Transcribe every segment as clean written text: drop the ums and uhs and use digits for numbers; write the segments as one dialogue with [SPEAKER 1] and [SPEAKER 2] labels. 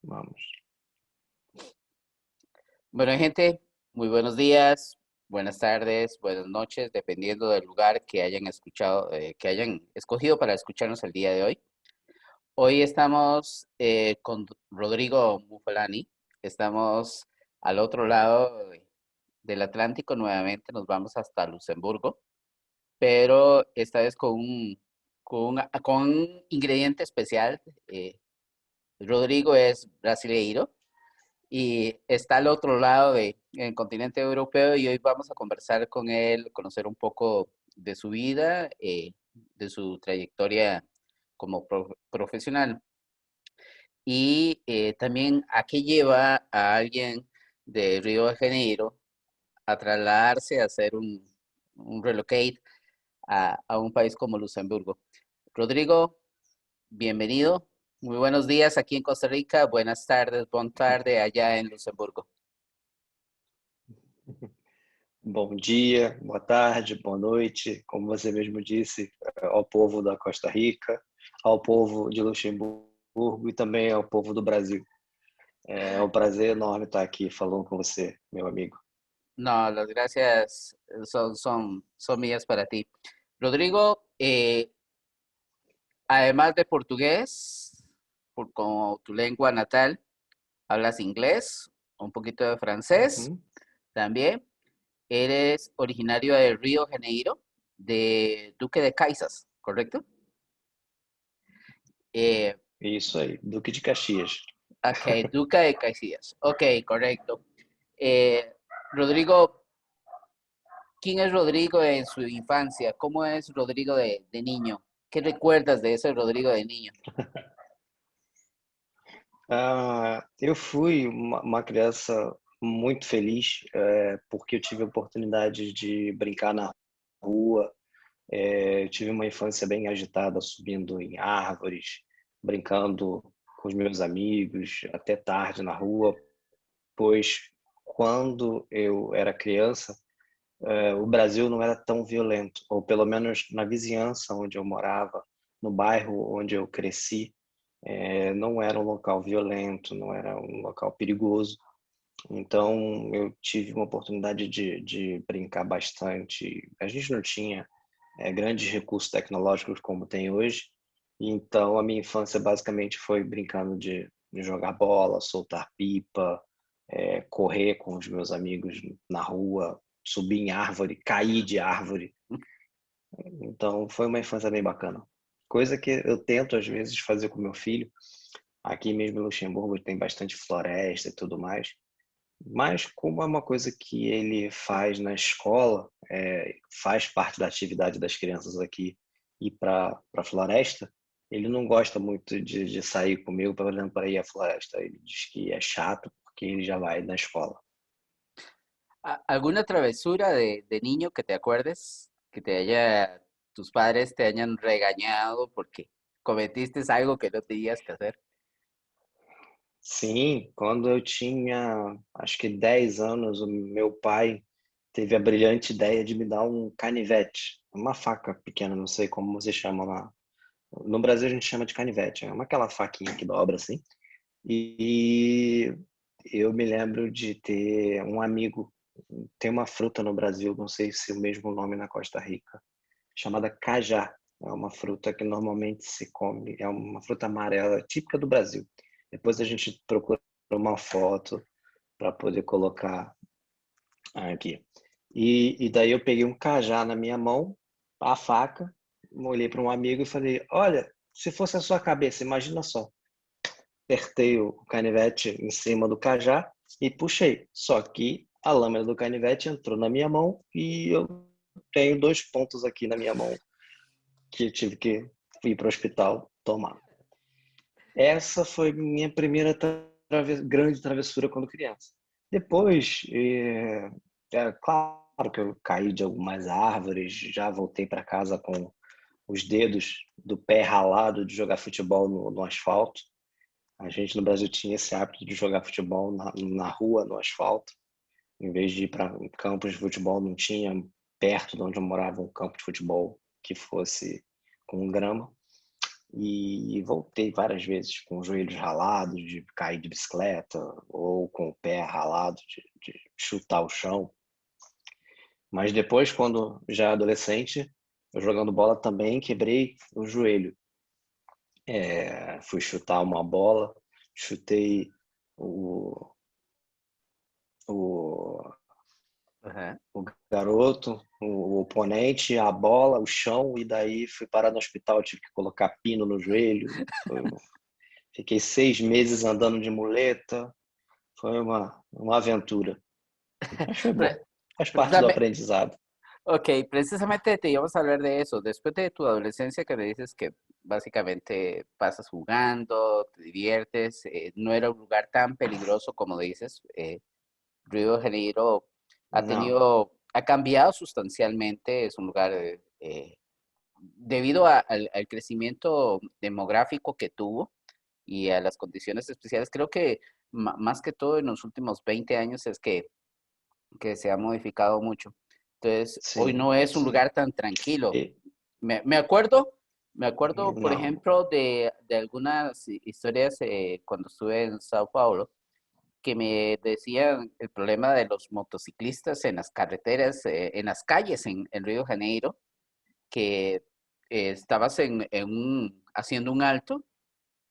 [SPEAKER 1] Vamos.
[SPEAKER 2] Bueno, gente, muy buenos días, buenas tardes, buenas noches, dependiendo del lugar que hayan escuchado, que hayan escogido para escucharnos el día de hoy. Hoy estamos con Rodrigo Mufalani. Estamos al otro lado del Atlántico nuevamente, nos vamos hasta Luxemburgo, pero esta vez con un ingrediente especial. Rodrigo es brasileiro y está al otro lado del continente europeo y hoy vamos a conversar con él, conocer un poco de su vida, de su trayectoria como profesional y también a qué lleva a alguien de Río de Janeiro a trasladarse a hacer un relocate a un país como Luxemburgo. Rodrigo, bienvenido. Muy buenos días aquí en Costa Rica, buenas tardes, buena tarde allá en Luxemburgo.
[SPEAKER 1] Bom dia, boa tarde, boa noite, como você mesmo disse, ao povo da Costa Rica, ao povo de Luxemburgo e também ao povo do Brasil. É um prazer enorme estar aqui falando com você, meu amigo.
[SPEAKER 2] No, las gracias son mías para ti. Rodrigo, además de portugués, como tu lengua natal, hablas inglés, un poquito de francés
[SPEAKER 1] Uhum.
[SPEAKER 2] también. Eres originario de Río de Janeiro, de Duque de Caxias, ¿correcto? Eh,
[SPEAKER 1] Isso aí, Duque de Caxias.
[SPEAKER 2] ok, Duque de Caxias. Ok, correcto. Eh, Rodrigo, ¿quién es Rodrigo en su infancia? ¿Cómo es Rodrigo de niño? ¿Qué recuerdas de ese Rodrigo de niño?
[SPEAKER 1] Eu fui uma criança muito feliz, porque eu tive a oportunidade de brincar na rua. Eu tive uma infância bem agitada, subindo em árvores, brincando com os meus amigos até tarde na rua, pois quando eu era criança, o Brasil não era tão violento, ou pelo menos na vizinhança onde eu morava, no bairro onde eu cresci, não era um local violento, não era um local perigoso. Então eu tive uma oportunidade de brincar bastante. A gente não tinha grandes recursos tecnológicos como tem hoje. Então, a minha infância basicamente foi brincando de jogar bola, soltar pipa, correr com os meus amigos na rua, subir em árvore, cair de árvore. Então, foi uma infância bem bacana. Coisa que eu tento, às vezes, fazer com meu filho. Aqui mesmo em Luxemburgo tem bastante floresta e tudo mais. Mas como é uma coisa que ele faz na escola, faz parte da atividade das crianças aqui ir para a floresta, ele não gosta muito de sair comigo, por exemplo, para ir à floresta. Ele diz que é chato porque ele já vai na escola.
[SPEAKER 2] ¿Alguna travesura de niño que te acuerdes? Tus padres te hayan regañado porque cometiste algo que no tenías que hacer.
[SPEAKER 1] Sim, quando eu tinha acho que 10 anos, o meu pai teve a brilhante ideia de me dar um canivete, uma faca pequena, não sei como você chama lá. No Brasil a gente chama de canivete, é uma aquela faquinha que dobra assim. E eu me lembro de ter um amigo, tem uma fruta no Brasil, não sei se é o mesmo nome na Costa Rica, chamada cajá. É uma fruta que normalmente se come, é uma fruta amarela típica do Brasil. Depois a gente procura uma foto para poder colocar aqui. E daí eu peguei um cajá na minha mão, a faca, olhei para um amigo e falei: Olha, se fosse a sua cabeça, imagina só. Apertei o canivete em cima do cajá e puxei. Só que a lâmina do canivete entrou na minha mão e eu tenho 2 pontos aqui na minha mão que eu tive que ir para o hospital tomar. Essa foi minha primeira grande travessura quando criança. Depois, claro que eu caí de algumas árvores, já voltei para casa com os dedos do pé ralado de jogar futebol no asfalto. A gente no Brasil tinha esse hábito de jogar futebol na rua, no asfalto. Em vez de ir para campos de futebol, não tinha perto de onde eu morava um campo de futebol que fosse com grama. e voltei várias vezes com os joelhos ralados de cair de bicicleta ou com o pé ralado de chutar o chão. Mas depois, quando já adolescente, eu jogando bola também quebrei o joelho. Fui chutar uma bola, chutei o, o,
[SPEAKER 2] Ajá.
[SPEAKER 1] o garoto, o oponente, a bola, o chão, e daí fui parar no hospital, tive que colocar pino no joelho. Fiquei 6 meses andando de muleta, foi uma aventura, mas foi bom,
[SPEAKER 2] Pre-
[SPEAKER 1] faz parte do
[SPEAKER 2] precisame-
[SPEAKER 1] aprendizado.
[SPEAKER 2] ok, precisamente te íbamos a hablar de eso. Después de tu adolescencia que me dices que básicamente pasas jugando, te diviertes, no era un lugar tan peligroso como dices. Río de Janeiro
[SPEAKER 1] Não,
[SPEAKER 2] ha cambiado sustancialmente, es un lugar debido al crecimiento demográfico que tuvo y a las condiciones especiales. Creo que más que todo en los últimos 20 años es que se ha modificado mucho. Entonces, hoy
[SPEAKER 1] sim,
[SPEAKER 2] no es un
[SPEAKER 1] sim.
[SPEAKER 2] lugar tan tranquilo.
[SPEAKER 1] E,
[SPEAKER 2] Me acuerdo, por
[SPEAKER 1] não.
[SPEAKER 2] ejemplo, de algunas historias cuando estuve en Sao Paulo, que me decían el problema de los motociclistas en las carreteras, en las calles en Río de Janeiro, que estabas haciendo un alto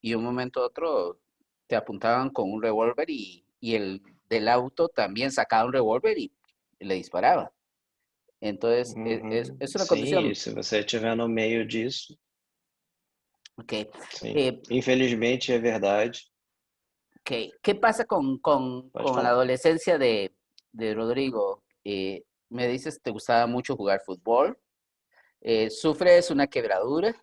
[SPEAKER 2] y de un momento a otro te apuntaban con un revólver y el del auto también sacaba un revólver y le disparaba. Entonces,
[SPEAKER 1] Uhum.
[SPEAKER 2] es una
[SPEAKER 1] Sim, e
[SPEAKER 2] condición.
[SPEAKER 1] se você estiver no meio disso,
[SPEAKER 2] Ok.
[SPEAKER 1] sim.
[SPEAKER 2] Eh,
[SPEAKER 1] Infelizmente é verdade.
[SPEAKER 2] ¿Qué pasa
[SPEAKER 1] Pode
[SPEAKER 2] con la
[SPEAKER 1] falar.
[SPEAKER 2] adolescencia de Rodrigo? Me dices te gustaba mucho jugar fútbol, sufres una quebradura.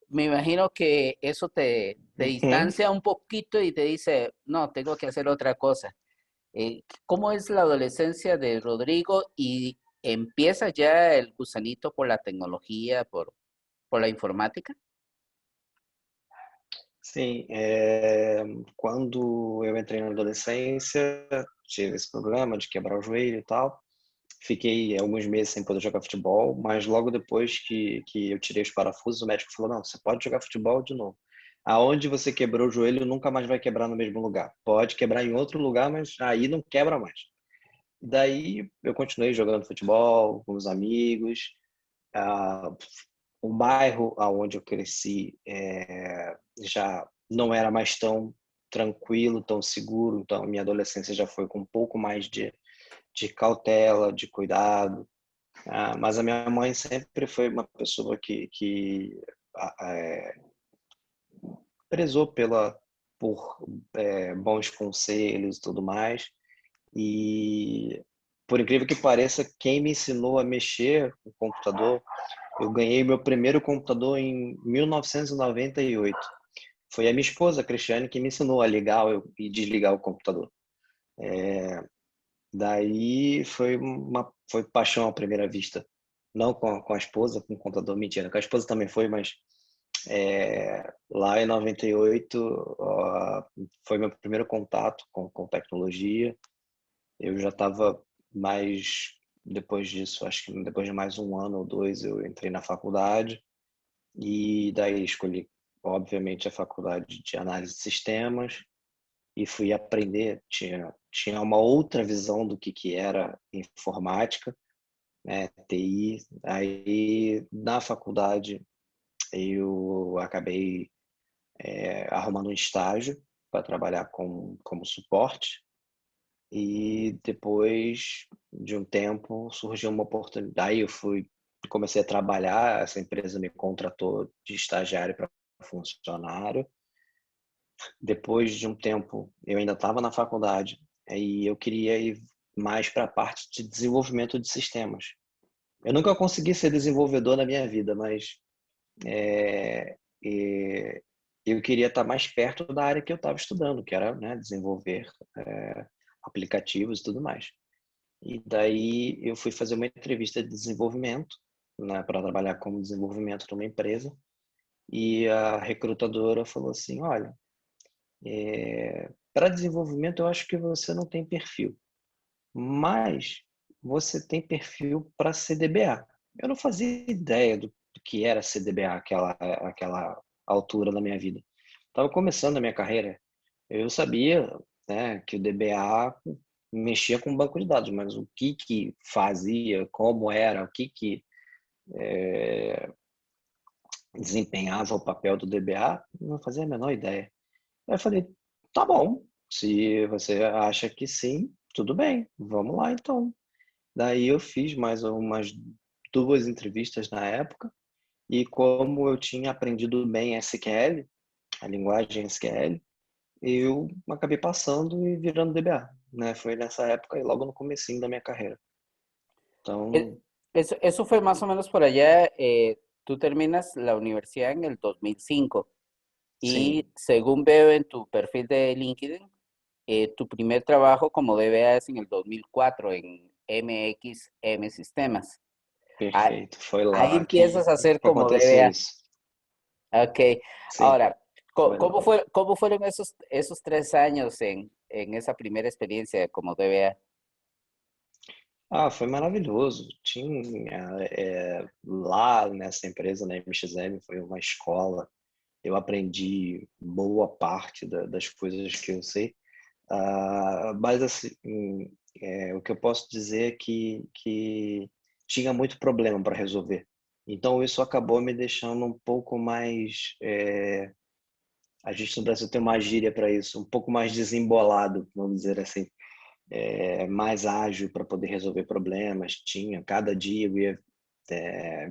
[SPEAKER 2] Me imagino que eso te
[SPEAKER 1] Uhum.
[SPEAKER 2] distancia un poquito y te dice, no, tengo que hacer otra cosa. ¿Cómo es la adolescencia de Rodrigo y empieza ya el gusanito por la tecnología, por la informática?
[SPEAKER 1] Sim, quando eu entrei na adolescência, tive esse problema de quebrar o joelho e tal. Fiquei alguns meses sem poder jogar futebol, mas logo depois que eu tirei os parafusos, o médico falou: não, você pode jogar futebol de novo. Aonde você quebrou o joelho nunca mais vai quebrar no mesmo lugar. Pode quebrar em outro lugar, mas aí não quebra mais. Daí eu continuei jogando futebol com os amigos. Ah, o bairro aonde eu cresci já não era mais tão tranquilo, tão seguro, então a minha adolescência já foi com um pouco mais de cautela, de cuidado. Mas a minha mãe sempre foi uma pessoa que prezou por bons conselhos e tudo mais. E, por incrível que pareça, quem me ensinou a mexer no computador, eu ganhei meu primeiro computador em 1998. Foi a minha esposa, a Cristiane, que me ensinou a ligar e desligar o computador. Daí foi paixão à primeira vista. Não com a esposa, com o computador, mentira. Com a esposa também foi, mas lá em 98 foi meu primeiro contato com tecnologia. Eu já estava mais, depois disso, acho que depois de mais um ano ou dois, eu entrei na faculdade e daí escolhi, obviamente, a faculdade de análise de sistemas e fui aprender. Tinha uma outra visão do que era informática, né, TI. Aí, na faculdade, eu acabei arrumando um estágio para trabalhar como suporte. E depois de um tempo surgiu uma oportunidade. Aí comecei a trabalhar, essa empresa me contratou de estagiário para funcionário. Depois de um tempo, eu ainda estava na faculdade, aí eu queria ir mais para a parte de desenvolvimento de sistemas. Eu nunca consegui ser desenvolvedor na minha vida, mas eu queria estar mais perto da área que eu estava estudando, que era, né, desenvolver aplicativos e tudo mais. E daí eu fui fazer uma entrevista de desenvolvimento, né, para trabalhar como desenvolvimento numa empresa. E a recrutadora falou assim: olha, para desenvolvimento eu acho que você não tem perfil, mas você tem perfil para CDBA. Eu não fazia ideia do que era CDBA aquela altura da minha vida. Estava começando a minha carreira. Eu sabia, né, que o DBA mexia com banco de dados, mas o que fazia, como era, o que desempenhava o papel do DBA, não fazia a menor ideia. Aí eu falei, tá bom, se você acha que sim, tudo bem, vamos lá então. Daí eu fiz mais umas 2 entrevistas na época e como eu tinha aprendido bem SQL, a linguagem SQL, eu acabei passando e virando DBA, né? Foi nessa época e logo no comecinho da minha carreira.
[SPEAKER 2] E-
[SPEAKER 1] Então,
[SPEAKER 2] Eso fue más o menos por allá. Tú terminas la universidad en el 2005 y
[SPEAKER 1] sim,
[SPEAKER 2] según veo en tu perfil de LinkedIn, tu primer trabajo como DBA es en el 2004 en MXM Sistemas. Ah,
[SPEAKER 1] perfeito. Foi
[SPEAKER 2] ahí
[SPEAKER 1] lá
[SPEAKER 2] empiezas a
[SPEAKER 1] que
[SPEAKER 2] hacer como
[SPEAKER 1] aconteceu
[SPEAKER 2] DBA.
[SPEAKER 1] isso.
[SPEAKER 2] Ok.
[SPEAKER 1] Sim,
[SPEAKER 2] Ahora,
[SPEAKER 1] foi lá.
[SPEAKER 2] cómo fueron esos 3 años en esa primera experiencia como DBA?
[SPEAKER 1] Ah, foi maravilhoso. Tinha, lá nessa empresa, na MXM, foi uma escola. Eu aprendi boa parte das coisas que eu sei. Mas assim, o que eu posso dizer é que tinha muito problema para resolver. Então isso acabou me deixando um pouco mais, a gente no Brasil tem uma gíria para isso, um pouco mais desembolado, vamos dizer assim, mais ágil para poder resolver problemas. Tinha, cada dia eu ia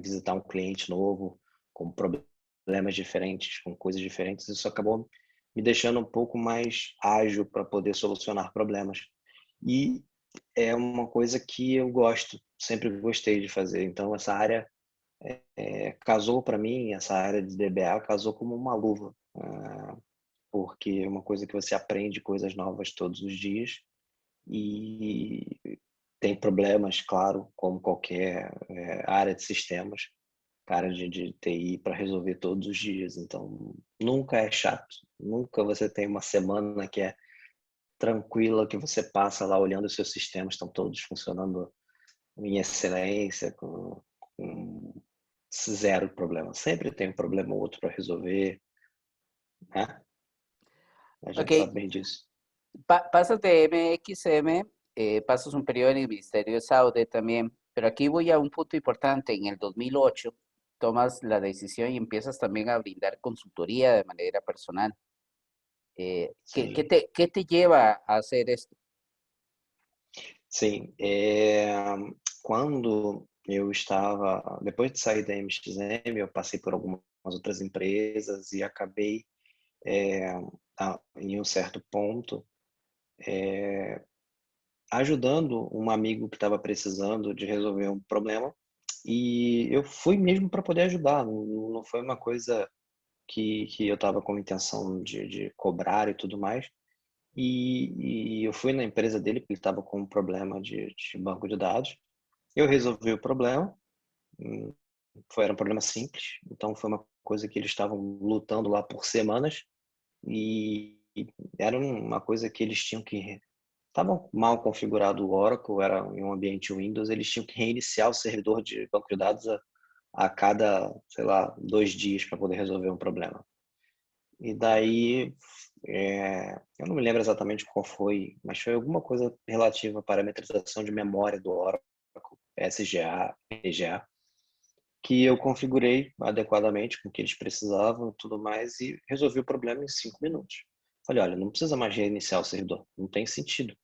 [SPEAKER 1] visitar um cliente novo com problemas diferentes, com coisas diferentes. Isso acabou me deixando um pouco mais ágil para poder solucionar problemas. E é uma coisa que eu gosto, sempre gostei de fazer. Então, essa área casou para mim, essa área de DBA casou como uma luva, porque é uma coisa que você aprende coisas novas todos os dias e tem problemas, claro, como qualquer área de sistemas, cara de TI para resolver todos os dias. Então, nunca é chato, nunca você tem uma semana que é tranquila, que você passa lá olhando os seus sistemas, estão todos funcionando em excelência, com zero problema. Sempre tem um problema ou outro para resolver, né? A
[SPEAKER 2] Ok,
[SPEAKER 1] gente sabe bem disso.
[SPEAKER 2] pasas de MXM, pasas un periodo en el Ministerio de Saude también, pero aquí voy a un punto importante. En el 2008 tomas la decisión y empiezas también a brindar consultoría de manera personal.
[SPEAKER 1] Sim,
[SPEAKER 2] Qué te lleva a hacer esto?
[SPEAKER 1] sim. Quando eu estava, depois de sair da MXM, eu passei por algumas outras empresas e acabei, é, em um certo ponto, ajudando um amigo que estava precisando de resolver um problema e eu fui mesmo para poder ajudar. Não foi uma coisa que eu estava com intenção de cobrar e tudo mais. E eu fui na empresa dele, porque ele estava com um problema de banco de dados. Eu resolvi o problema, hum, era um problema simples, então foi uma coisa que eles estavam lutando lá por semanas e era uma coisa que eles tinham que estava mal configurado o Oracle, era em um ambiente Windows, eles tinham que reiniciar o servidor de banco de dados a cada, sei lá, 2 dias para poder resolver um problema. E daí, eu não me lembro exatamente qual foi, mas foi alguma coisa relativa à parametrização de memória do Oracle, SGA, EGA, que eu configurei adequadamente com o que eles precisavam e tudo mais e resolvi o problema em 5 minutos. Falei, olha, não precisa mais reiniciar o servidor, não tem sentido.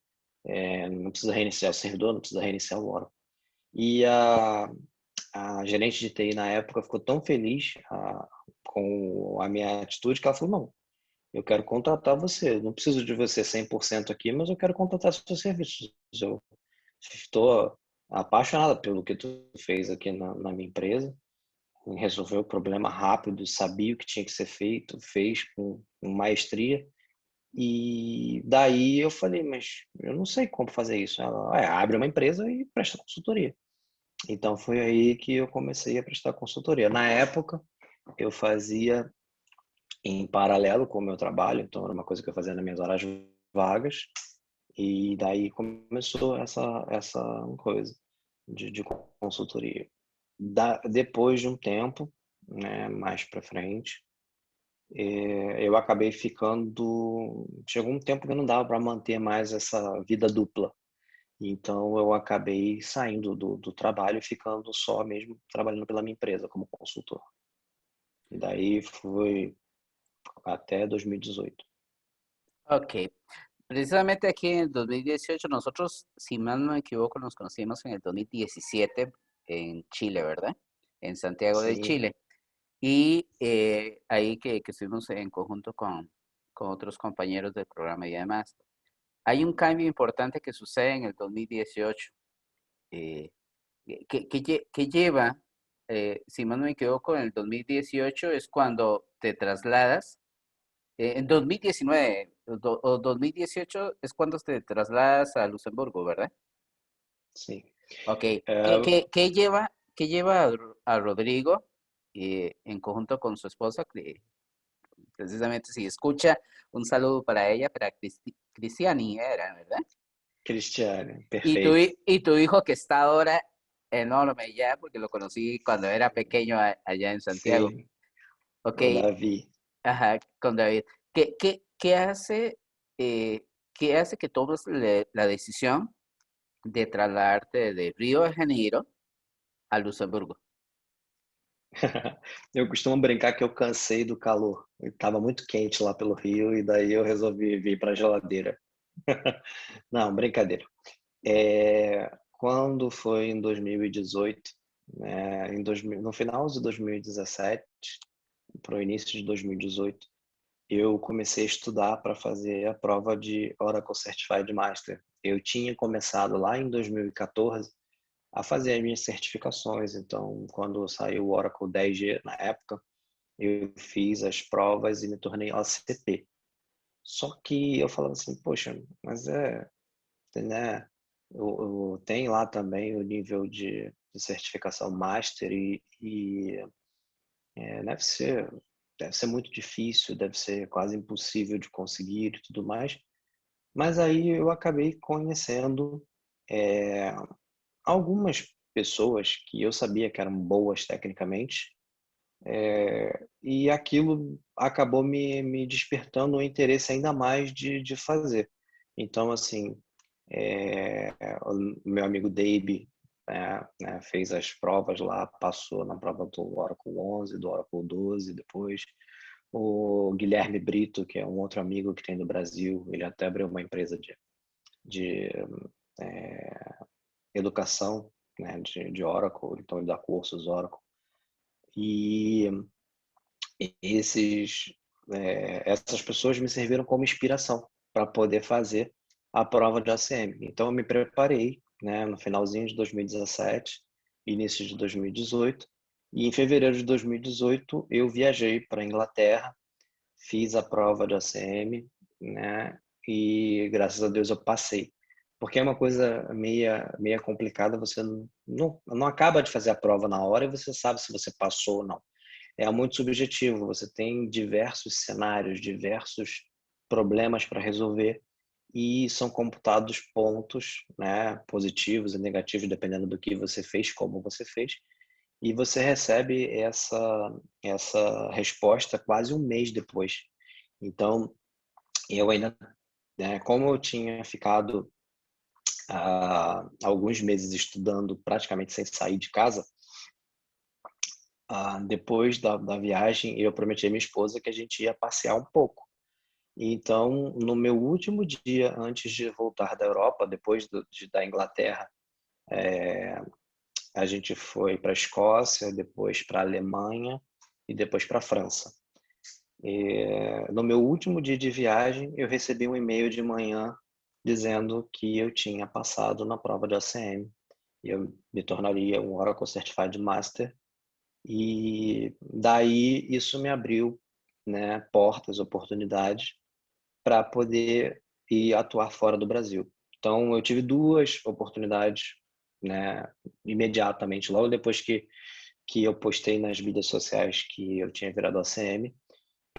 [SPEAKER 1] Não precisa reiniciar o servidor, não precisa reiniciar o Oracle. E a gerente de TI na época ficou tão feliz com a minha atitude que ela falou, não, eu quero contratar você. Eu não preciso de você 100% aqui, mas eu quero contratar seus serviços. Eu estou apaixonada pelo que tu fez aqui na minha empresa. Resolveu o problema rápido, sabia o que tinha que ser feito, fez com maestria. E daí eu falei, mas eu não sei como fazer isso. Ela, abre uma empresa e presta consultoria. Então foi aí que eu comecei a prestar consultoria. Na época, eu fazia em paralelo com o meu trabalho, então era uma coisa que eu fazia nas minhas horas vagas, e daí começou essa coisa de consultoria. Depois de um tempo, né, mais para frente, eu acabei ficando. Chegou um tempo que não dava para manter mais essa vida dupla. Então, eu acabei saindo do trabalho e ficando só mesmo trabalhando pela minha empresa como consultor. E daí foi até 2018.
[SPEAKER 2] Ok. Precisamente aquí en el 2018, nosotros, si mal no me equivoco, nos conocimos en el 2017 en Chile, ¿verdad? En Santiago de
[SPEAKER 1] Sim,
[SPEAKER 2] Chile. Y ahí que estuvimos en conjunto con otros compañeros del programa y demás. Hay un cambio importante que sucede en el 2018, eh, que lleva, si mal no me equivoco, en el 2018 es cuando te trasladas, en 2019 o 2018 es cuando te trasladas a Luxemburgo, ¿verdad?
[SPEAKER 1] sim.
[SPEAKER 2] Ok,
[SPEAKER 1] Eh,
[SPEAKER 2] qué lleva a Rodrigo en conjunto con su esposa? Que precisamente si escucha, un saludo para ella, para Cristiani era, ¿verdad?
[SPEAKER 1] Cristiane,
[SPEAKER 2] Y
[SPEAKER 1] perfeito.
[SPEAKER 2] y tu hijo que está ahora enorme ya, porque lo conocí cuando era pequeño allá en Santiago.
[SPEAKER 1] Sim,
[SPEAKER 2] Ok,
[SPEAKER 1] o Davi.
[SPEAKER 2] ajá, con David. ¿Qué hace, qué hace que tomes la decisión de trasladarte de Río de Janeiro a Luxemburgo?
[SPEAKER 1] Eu costumo brincar que eu cansei do calor. Estava muito quente lá pelo Rio e daí eu resolvi vir para a geladeira. Não, brincadeira. Quando foi em 2018, né, no final de 2017, para o início de 2018, eu comecei a estudar para fazer a prova de Oracle Certified Master. Eu tinha começado lá em 2014 a fazer as minhas certificações, então quando saiu o Oracle 10G na época, eu fiz as provas e me tornei OCP. Só que eu falava assim, poxa, mas né, tem lá também o nível de certificação Master e deve ser muito difícil, deve ser quase impossível de conseguir e tudo mais. Mas aí eu acabei conhecendo é, algumas pessoas que eu sabia que eram boas tecnicamente, e aquilo acabou me despertando um interesse ainda mais de fazer. Então, assim, o meu amigo Dave fez as provas lá, passou na prova do Oracle 11, do Oracle 12 depois. O Guilherme Brito, que é um outro amigo que tem no Brasil, ele até abriu uma empresa de educação, né, de Oracle, então ele dá cursos Oracle. E essas pessoas me serviram como inspiração para poder fazer a prova de ACM. Então eu me preparei, né, no finalzinho de 2017, início de 2018, e em fevereiro de 2018 eu viajei para a Inglaterra, fiz a prova de ACM, né, e graças a Deus eu passei. Porque é uma coisa meia complicada, você não acaba de fazer a prova na hora e você sabe se você passou ou não. É muito subjetivo, você tem diversos cenários, diversos problemas para resolver e são computados pontos, né, positivos e negativos, dependendo do que você fez, como você fez, e você recebe essa resposta quase um mês depois. Então, eu ainda, né, como eu tinha ficado alguns meses estudando praticamente sem sair de casa, depois da viagem, eu prometi à minha esposa que a gente ia passear um pouco. Então, no meu último dia antes de voltar da Europa, depois da Inglaterra, a gente foi para a Escócia, depois para a Alemanha e depois para a França. No meu último dia de viagem, eu recebi um e-mail de manhã dizendo que eu tinha passado na prova de ACM e eu me tornaria um Oracle Certified Master. E daí isso me abriu, né, portas, oportunidades para poder ir atuar fora do Brasil. Então eu tive duas oportunidades, né, imediatamente, logo depois que eu postei nas mídias sociais que eu tinha virado ACM,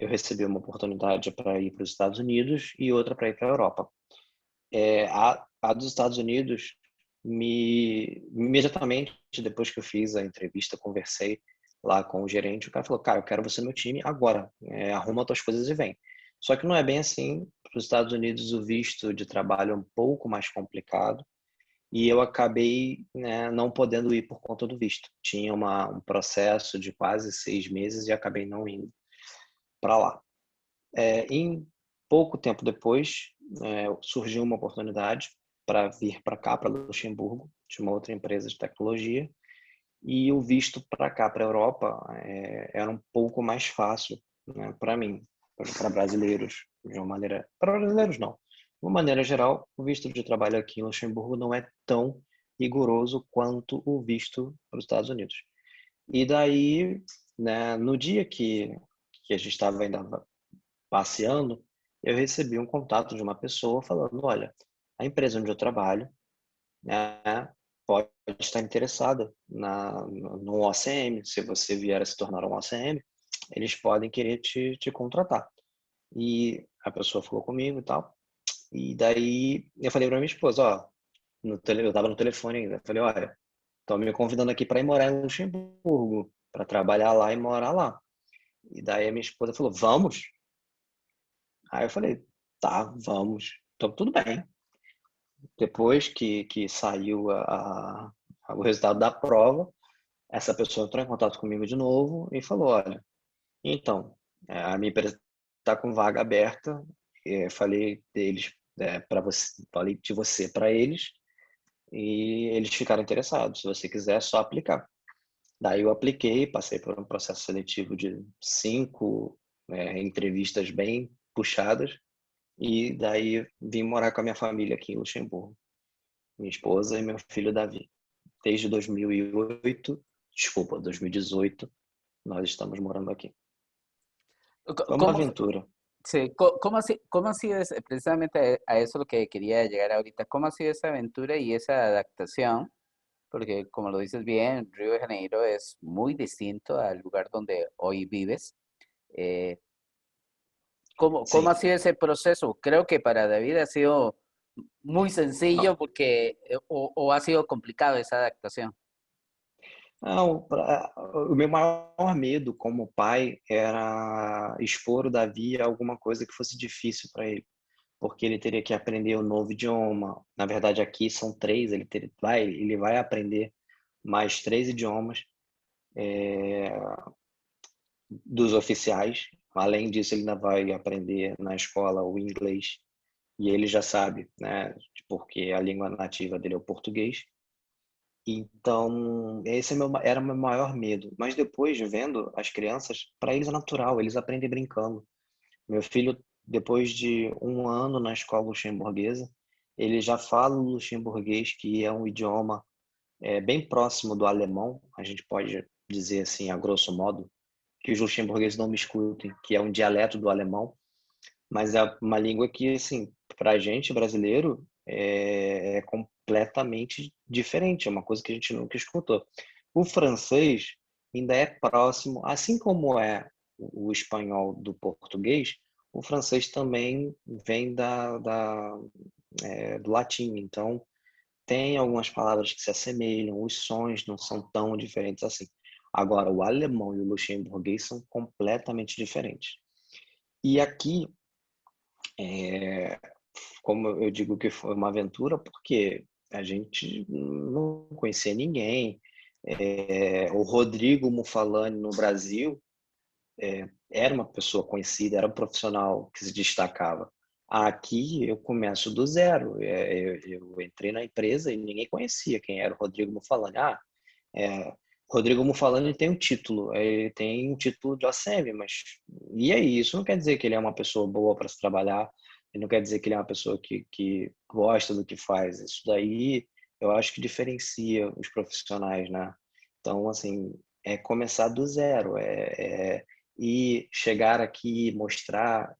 [SPEAKER 1] eu recebi uma oportunidade para ir para os Estados Unidos e outra para ir para a Europa. A dos Estados Unidos, imediatamente depois que eu fiz a entrevista, conversei, lá com o gerente, o cara falou, cara, eu quero você no meu time agora, arruma tuas coisas e vem. Só que não é bem assim. Para os Estados Unidos, o visto de trabalho é um pouco mais complicado e eu acabei, né, não podendo ir por conta do visto. Tinha um processo de quase 6 meses e acabei não indo para lá. Em pouco tempo depois, surgiu uma oportunidade para vir para cá, para Luxemburgo, de uma outra empresa de tecnologia, e o visto para cá, para a Europa, era um pouco mais fácil, né, para mim, para brasileiros, de uma maneira. Para brasileiros, não. De uma maneira geral, o visto de trabalho aqui em Luxemburgo não é tão rigoroso quanto o visto para os Estados Unidos. E daí, né, no dia que a gente estava ainda passeando, eu recebi um contato de uma pessoa falando: olha, a empresa onde eu trabalho, né, pode estar interessada no OCM. Se você vier a se tornar um OCM, eles podem querer te contratar. E a pessoa falou comigo e tal. E daí eu falei para minha esposa, ó, eu estava no telefone ainda. Eu falei, olha, estão me convidando aqui para ir morar em Luxemburgo, para trabalhar lá e morar lá. E daí a minha esposa falou, vamos? Aí eu falei, tá, vamos. Então tudo bem. Depois que saiu o resultado da prova, essa pessoa entrou em contato comigo de novo e falou, olha, então, a minha empresa está com vaga aberta, falei deles para você, falei de você para eles e eles ficaram interessados. Se você quiser, é só aplicar. Daí eu apliquei, passei por um processo seletivo de 5 entrevistas bem puxadas e daí vim morar com a minha família aqui em Luxemburgo, minha esposa e meu filho Davi. Desde 2008, desculpa, 2018, nós estamos morando aqui. Foi uma
[SPEAKER 2] ¿Cómo,
[SPEAKER 1] aventura.
[SPEAKER 2] sí, cómo ha sido precisamente a eso lo que quería llegar ahorita? ¿Cómo ha sido esa aventura y esa adaptación? Porque como lo dices bien, Río de Janeiro es muy distinto al lugar donde hoy vives. Eh, ¿cómo ha
[SPEAKER 1] Sim.
[SPEAKER 2] sido ese proceso? Creo que para David ha sido muy sencillo porque, o ha sido complicado esa adaptação.
[SPEAKER 1] Não, o meu maior medo como pai era expor o Davi a alguma coisa que fosse difícil para ele, porque ele teria que aprender um novo idioma. Na verdade, aqui são 3, ele vai aprender mais 3 idiomas, dos oficiais. Além disso, ele ainda vai aprender na escola o inglês, e ele já sabe, né, porque a língua nativa dele é o português. Então, esse era o meu maior medo. Mas depois, vendo as crianças, para eles é natural, eles aprendem brincando. Meu filho, depois de 1 ano na escola luxemburguesa, ele já fala o luxemburguês, que é um idioma bem próximo do alemão, a gente pode dizer assim, a grosso modo, que os luxemburgueses não me escutem, que é um dialeto do alemão, mas é uma língua que, assim, para a gente brasileiro, é completamente diferente, é uma coisa que a gente nunca escutou. O francês ainda é próximo, assim como é o espanhol do português, o francês também vem do latim, então tem algumas palavras que se assemelham, os sons não são tão diferentes assim. Agora, o alemão e o luxemburguês são completamente diferentes. E aqui, é, como eu digo que foi uma aventura, porque a gente não conhecia ninguém. O Rodrigo Mufalani no Brasil era uma pessoa conhecida, era um profissional que se destacava. Aqui eu começo do zero. Eu entrei na empresa e ninguém conhecia quem era o Rodrigo Mufalani. Rodrigo Mufalani tem um título, ele tem um título de OCM, mas e aí? Isso não quer dizer que ele é uma pessoa boa para se trabalhar, e não quer dizer que ele é uma pessoa que gosta do que faz. Isso daí eu acho que diferencia os profissionais, né? Então, assim, é começar do zero, e chegar aqui, mostrar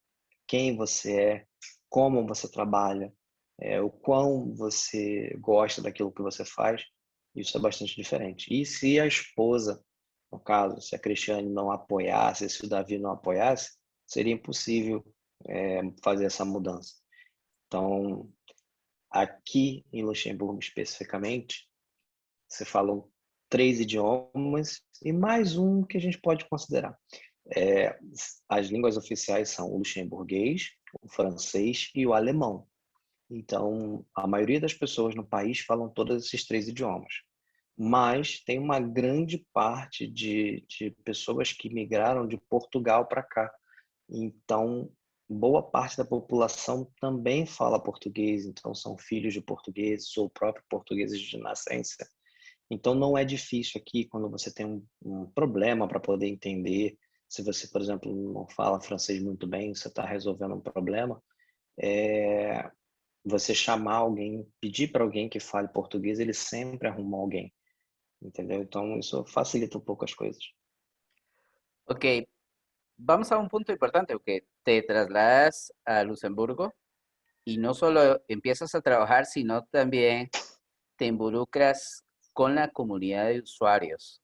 [SPEAKER 1] quem você é, como você trabalha, o quão você gosta daquilo que você faz, isso é bastante diferente. E se a esposa, no caso, se a Cristiane não apoiasse, se o Davi não apoiasse, seria impossível fazer essa mudança. Então, aqui em Luxemburgo especificamente, você falou 3 idiomas e mais um que a gente pode considerar. As línguas oficiais são o luxemburguês, o francês e o alemão. Então, a maioria das pessoas no país falam todos esses 3 idiomas. Mas tem uma grande parte de pessoas que migraram de Portugal para cá. Então, boa parte da população também fala português, então são filhos de portugueses ou próprios portugueses de nascença. Então, não é difícil aqui quando você tem um problema para poder entender. Se você, por exemplo, não fala francês muito bem, você está resolvendo um problema, você chamar alguém, pedir para alguém que fale português, ele sempre arruma alguém, entendeu? Então, isso facilita um pouco as coisas.
[SPEAKER 2] Ok, vamos a un punto importante, porque te trasladas a Luxemburgo y no solo empiezas a trabajar, sino también te involucras con la comunidad de usuarios.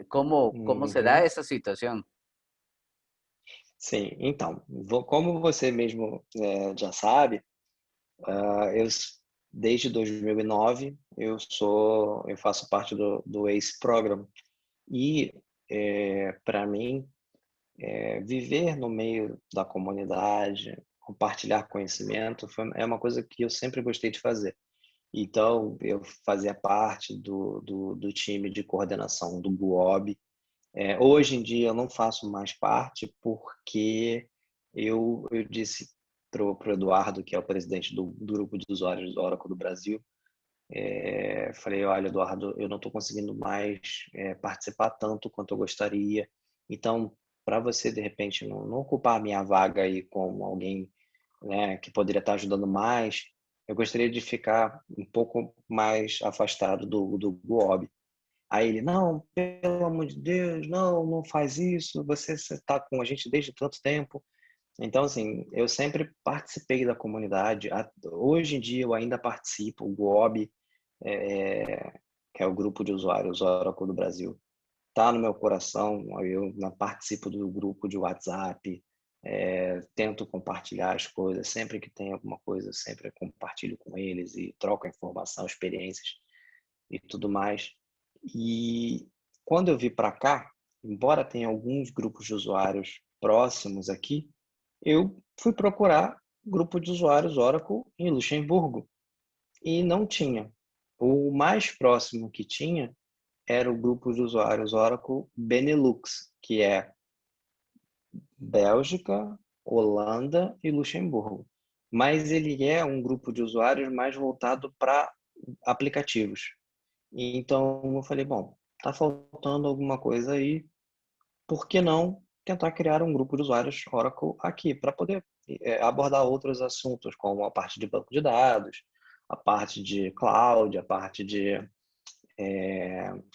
[SPEAKER 2] ¿Cómo se da
[SPEAKER 1] Uhum.
[SPEAKER 2] esa situación?
[SPEAKER 1] Sim, então, como você mesmo já sabe, eu desde 2009 eu faço parte do ACE Program e para mim viver no meio da comunidade, compartilhar conhecimento é uma coisa que eu sempre gostei de fazer. Então eu fazia parte do time de coordenação do GUOB. Hoje em dia eu não faço mais parte porque eu disse para o Eduardo, que é o presidente do grupo de usuários do Oracle do Brasil, falei, olha, Eduardo, eu não estou conseguindo mais participar tanto quanto eu gostaria. Então, para você, de repente, não ocupar a minha vaga aí como alguém, né, que poderia estar ajudando mais, eu gostaria de ficar um pouco mais afastado do GUOB. Aí ele, não, pelo amor de Deus, não faz isso, você está com a gente desde tanto tempo. Então, assim, eu sempre participei da comunidade. Hoje em dia eu ainda participo, o GOB, que é o grupo de usuários Oracle do Brasil, está no meu coração. Eu participo do grupo de WhatsApp, tento compartilhar as coisas. Sempre que tem alguma coisa, sempre compartilho com eles e troco informação, experiências e tudo mais. E quando eu vim para cá, embora tenha alguns grupos de usuários próximos aqui, eu fui procurar grupo de usuários Oracle em Luxemburgo e não tinha. O mais próximo que tinha era o grupo de usuários Oracle Benelux, que é Bélgica, Holanda e Luxemburgo. Mas ele é um grupo de usuários mais voltado para aplicativos. Então eu falei, bom, tá faltando alguma coisa aí, por que não tentar criar um grupo de usuários Oracle aqui para poder abordar outros assuntos, como a parte de banco de dados, a parte de cloud, a parte de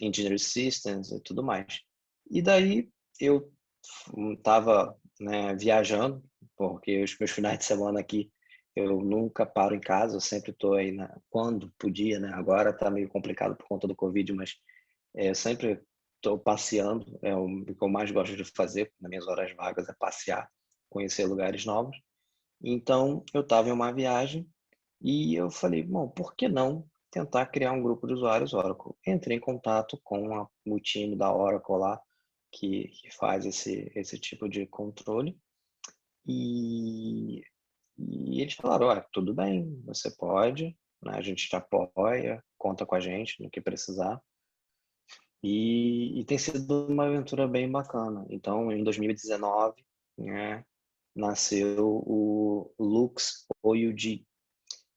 [SPEAKER 1] engineering systems e tudo mais. E daí eu estava, né, viajando, porque os meus finais de semana aqui eu nunca paro em casa, eu sempre estou aí quando podia, né? Agora está meio complicado por conta do Covid, mas eu sempre estou passeando, é o que eu mais gosto de fazer nas minhas horas vagas, é passear, conhecer lugares novos. Então, eu estava em uma viagem e eu falei, bom, por que não tentar criar um grupo de usuários Oracle? Entrei em contato com o time da Oracle lá, que faz esse tipo de controle, e, e eles falaram, olha, tudo bem, você pode, né? A gente te apoia, conta com a gente no que precisar. E tem sido uma aventura bem bacana. Então, em 2019, né, nasceu o Lux OUG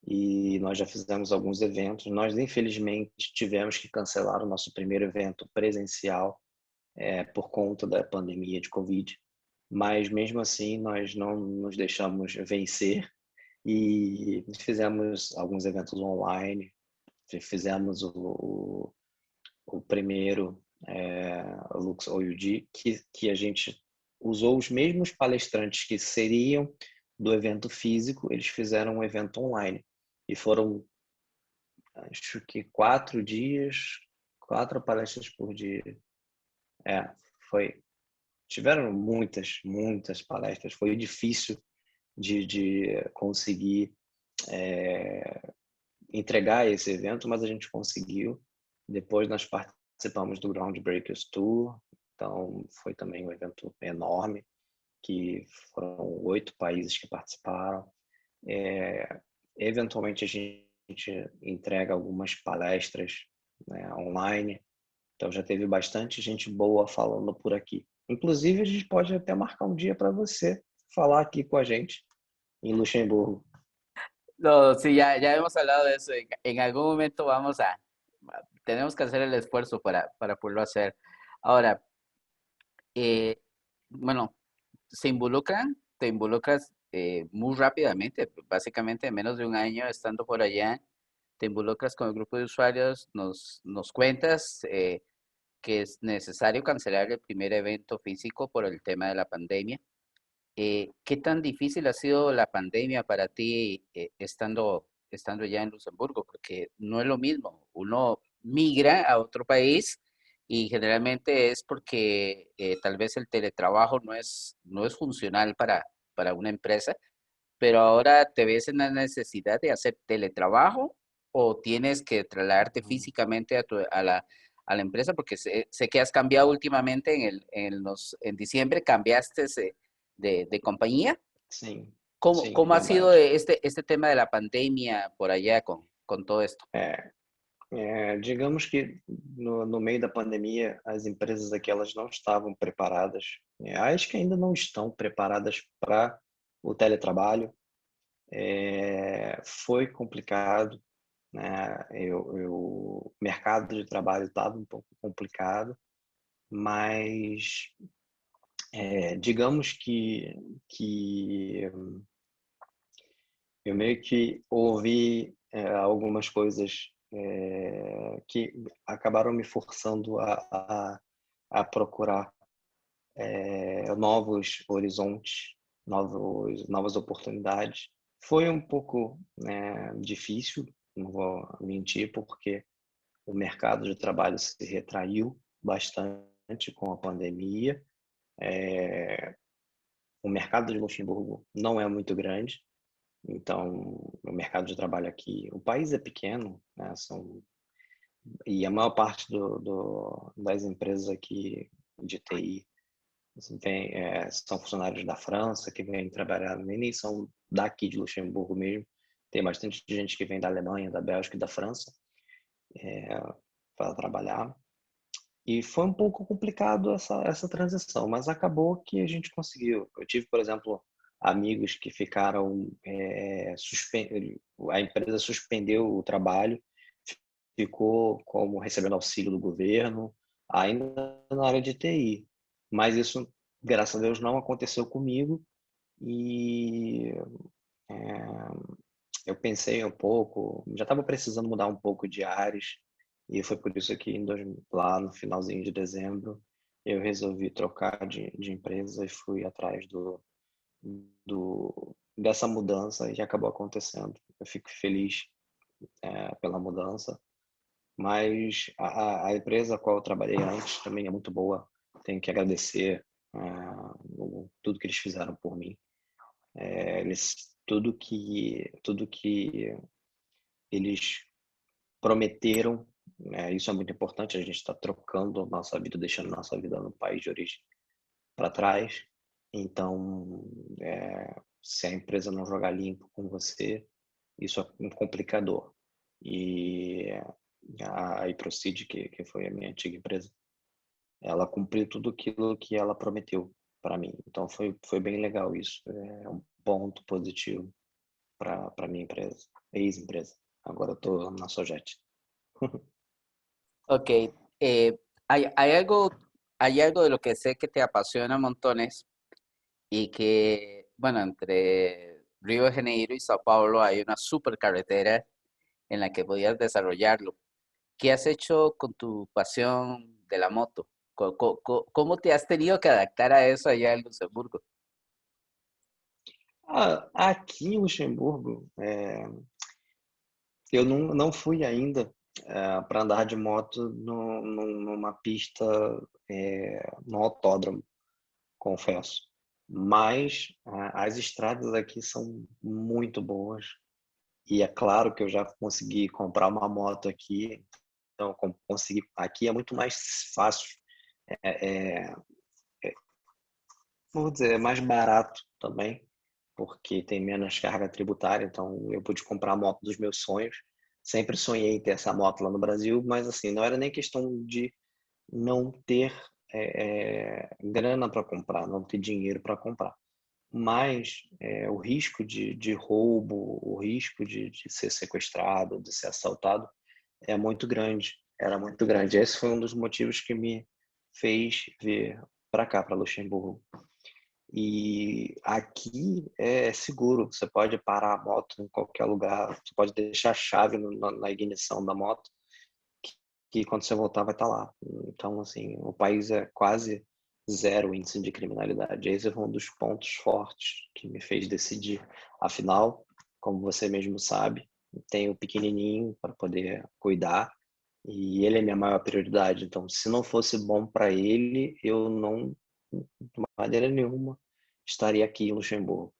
[SPEAKER 1] e nós já fizemos alguns eventos. Nós, infelizmente, tivemos que cancelar o nosso primeiro evento presencial por conta da pandemia de Covid, mas mesmo assim nós não nos deixamos vencer e fizemos alguns eventos online. Fizemos o primeiro Lux OUG, que a gente usou os mesmos palestrantes que seriam do evento físico, eles fizeram um evento online. E foram, acho que 4 dias, 4 palestras por dia. Foi. Tiveram muitas palestras. Foi difícil de conseguir entregar esse evento, mas a gente conseguiu. Depois nós participamos do Groundbreakers Tour, então foi também um evento enorme, que foram 8 países que participaram. Eventualmente a gente entrega algumas palestras, né, online, então já teve bastante gente boa falando por aqui. Inclusive a gente pode até marcar um dia para você falar aqui com a gente em Luxemburgo.
[SPEAKER 2] No, sí, ya hemos hablado de eso. En algún momento tenemos que hacer el esfuerzo para poderlo hacer. Ahora, eh, bueno, te involucras muy rápidamente, básicamente en menos de un año estando por allá, te involucras con el grupo de usuarios, nos cuentas que es necesario cancelar el primer evento físico por el tema de la pandemia. ¿Qué tan difícil ha sido la pandemia para ti estando ya en Luxemburgo? Porque no es lo mismo. Uno migra a otro país y generalmente es porque tal vez el teletrabajo no es funcional para una empresa, pero ahora te ves en la necesidad de hacer teletrabajo o tienes que trasladarte físicamente a la empresa, porque sé que has cambiado últimamente en diciembre, cambiaste de compañía.
[SPEAKER 1] Sim, sim,
[SPEAKER 2] ¿Cómo ha sido
[SPEAKER 1] verdade.
[SPEAKER 2] este tema de la pandemia por allá con todo esto?
[SPEAKER 1] Digamos que no meio da pandemia, as empresas aqui elas não estavam preparadas, acho que ainda não estão preparadas para o teletrabalho. Foi complicado, né? O mercado de trabalho estava um pouco complicado, mas digamos que eu meio que ouvi algumas coisas que acabaram me forçando a procurar novos horizontes, novas oportunidades. Foi um pouco, né, difícil, não vou mentir, porque o mercado de trabalho se retraiu bastante com a pandemia. O mercado de Luxemburgo não é muito grande, então o mercado de trabalho aqui, o país é pequeno, né, e a maior parte das empresas aqui de TI são funcionários da França que vêm trabalhar, nem são daqui de Luxemburgo mesmo. Tem bastante gente que vem da Alemanha, da Bélgica e da França para trabalhar. E foi um pouco complicado essa transição, mas acabou que a gente conseguiu. Eu tive, por exemplo, amigos que ficaram, a empresa suspendeu o trabalho, ficou como recebendo auxílio do governo, ainda na área de TI. Mas isso, graças a Deus, não aconteceu comigo e eu pensei um pouco, já estava precisando mudar um pouco de áreas e foi por isso que lá no finalzinho de dezembro eu resolvi trocar de empresa e fui atrás dessa mudança e acabou acontecendo. Eu fico feliz pela mudança, mas a empresa a qual eu trabalhei antes também é muito boa. Tenho que agradecer tudo que eles fizeram por mim. Tudo que eles prometeram, isso é muito importante. A gente está trocando nossa vida, deixando nossa vida no país de origem para trás. Então, se a empresa não jogar limpo com você, isso é um complicador. E a iProceed, que foi a minha antiga empresa, ela cumpriu tudo aquilo que ela prometeu para mim. Então foi bem legal isso. É um ponto positivo para minha empresa, ex-empresa. Agora eu estou na Sojet.
[SPEAKER 2] Ok, hay algo de lo que sé que te apasiona montones y que, bueno, entre Río de Janeiro y Sao Paulo hay una super carretera en la que podías desarrollarlo. ¿Qué has hecho con tu pasión de la moto? ¿Cómo te has tenido que adaptar a eso allá en Luxemburgo?
[SPEAKER 1] Aqui em Luxemburgo, eu não fui ainda para andar de moto numa pista, no autódromo, confesso. Mas as estradas aqui são muito boas. E é claro que eu já consegui comprar uma moto aqui, então conseguir aqui é muito mais fácil, é, é, vou dizer, é mais barato também, porque tem menos carga tributária, então eu pude comprar a moto dos meus sonhos. Sempre sonhei em ter essa moto lá no Brasil, mas assim, não era nem questão de não ter grana para comprar, não ter dinheiro para comprar. Mas o risco de roubo, o risco de ser sequestrado, de ser assaltado, é muito grande. Era muito grande. Esse foi um dos motivos que me fez vir para cá, para Luxemburgo. E aqui é seguro, você pode parar a moto em qualquer lugar, você pode deixar a chave na ignição da moto, que quando você voltar vai estar lá. Então, assim, o país é quase zero índice de criminalidade. Esse foi um dos pontos fortes que me fez decidir. Afinal, como você mesmo sabe, tenho pequenininho para poder cuidar e ele é minha maior prioridade. Então, se não fosse bom para ele, eu não, de maneira nenhuma, estaria aqui em Luxemburgo.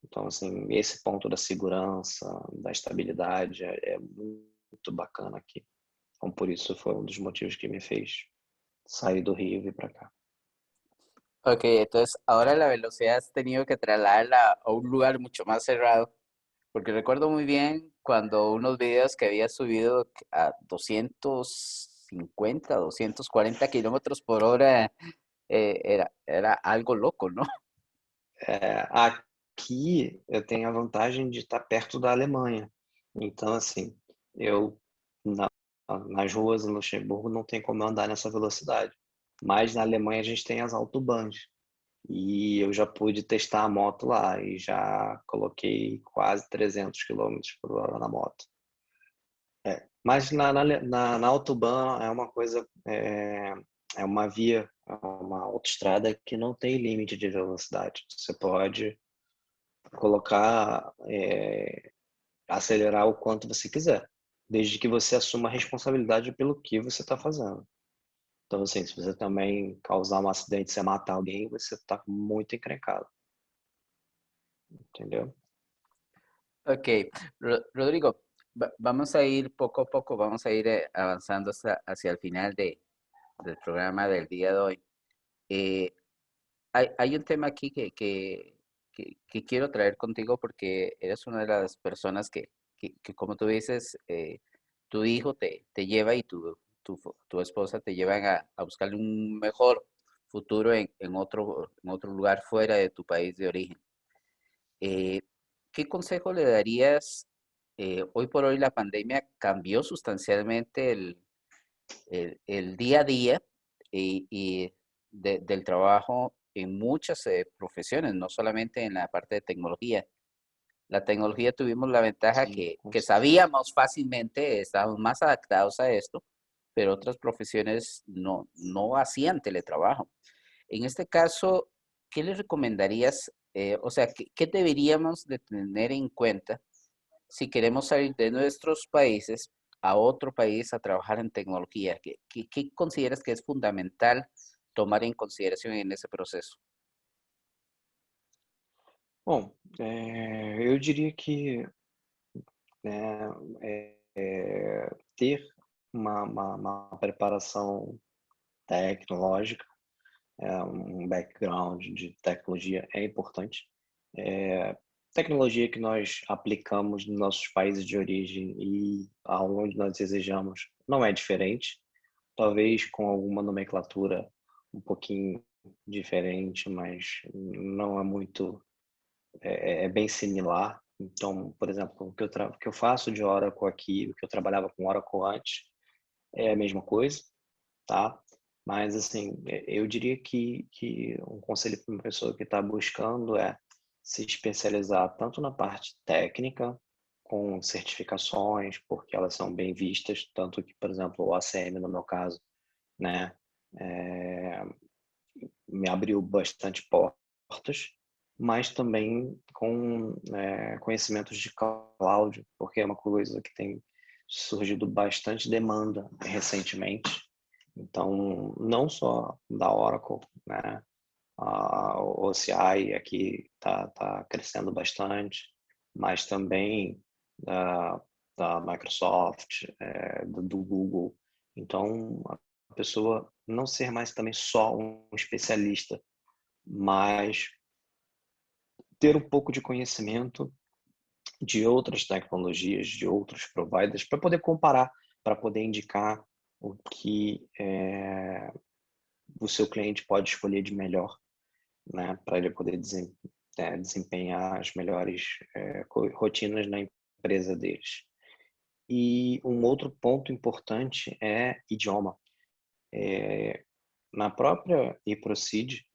[SPEAKER 1] Então, assim, esse ponto da segurança, da estabilidade é muito bacana aqui. Então, por isso foi um dos motivos que me fez sair do Rio e vir para cá.
[SPEAKER 2] Ok, entonces ahora la velocidad has tenido que trasladarla a un lugar mucho más cerrado, porque recuerdo muy bien cuando unos videos que había subido a 250, 240 kilómetros por hora, era algo loco, ¿no?
[SPEAKER 1] Aqui eu tenho a vantagem de estar perto da Alemanha. Então, assim, eu na, nas ruas em Luxemburgo não tem como eu andar nessa velocidade. Mas na Alemanha a gente tem as autobahns. E eu já pude testar a moto lá e já coloquei quase 300 quilômetros por hora na moto. Mas na Autobahn é uma coisa, é uma via, é uma autoestrada que não tem limite de velocidade. Você pode colocar, acelerar o quanto você quiser, desde que você assuma a responsabilidade pelo que você está fazendo. Então, assim, se você também causar um acidente, você matar alguém, você está muito encrencado, entendeu?
[SPEAKER 2] Ok, Rodrigo, vamos a ir poco a poco, vamos a ir avanzando hacia el final del programa del día de hoy. Eh, hay un tema aquí que quiero traer contigo porque eres una de las personas que como tú dices, tu hijo te lleva y tu esposa te llevan a buscarle un mejor futuro en otro lugar fuera de tu país de origen. Eh, ¿Qué consejo le darías? Hoy por hoy la pandemia cambió sustancialmente el día a día y del trabajo en muchas profesiones, no solamente en la parte de tecnología. La tecnología tuvimos la ventaja
[SPEAKER 1] Sim, com
[SPEAKER 2] que
[SPEAKER 1] certeza.
[SPEAKER 2] sabíamos fácilmente, estábamos más adaptados a esto, pero otras profesiones no hacían teletrabajo. En este caso, ¿qué le recomendarías? O sea, ¿qué deberíamos de tener en cuenta si queremos salir de nuestros países a otro país a trabajar en tecnología? ¿Qué consideras que es fundamental tomar en consideración en ese proceso?
[SPEAKER 1] Bom, eu diria que né, ter uma preparação tecnológica, um background de tecnologia é importante. Tecnologia que nós aplicamos nos nossos países de origem e aonde nós desejamos não é diferente, talvez com alguma nomenclatura um pouquinho diferente, mas não é muito, é bem similar. Então, por exemplo, o que eu faço de Oracle aqui, o que eu trabalhava com Oracle antes, é a mesma coisa, tá? Mas, assim, eu diria que um conselho para uma pessoa que está buscando é se especializar tanto na parte técnica, com certificações, porque elas são bem vistas, tanto que, por exemplo, o ACM, no meu caso, né, é, me abriu bastante portas, mas também com conhecimentos de cloud, porque é uma coisa que tem surgido bastante demanda recentemente. Então, não só da Oracle, né? A OCI aqui tá crescendo bastante, mas também da Microsoft, do Google. Então, a pessoa não ser mais também só um especialista, mas ter um pouco de conhecimento de outras tecnologias, de outros providers, para poder comparar, para poder indicar o que o seu cliente pode escolher de melhor, né, para ele poder desempenhar as melhores rotinas na empresa deles. E um outro ponto importante é idioma. Na própria eProceed,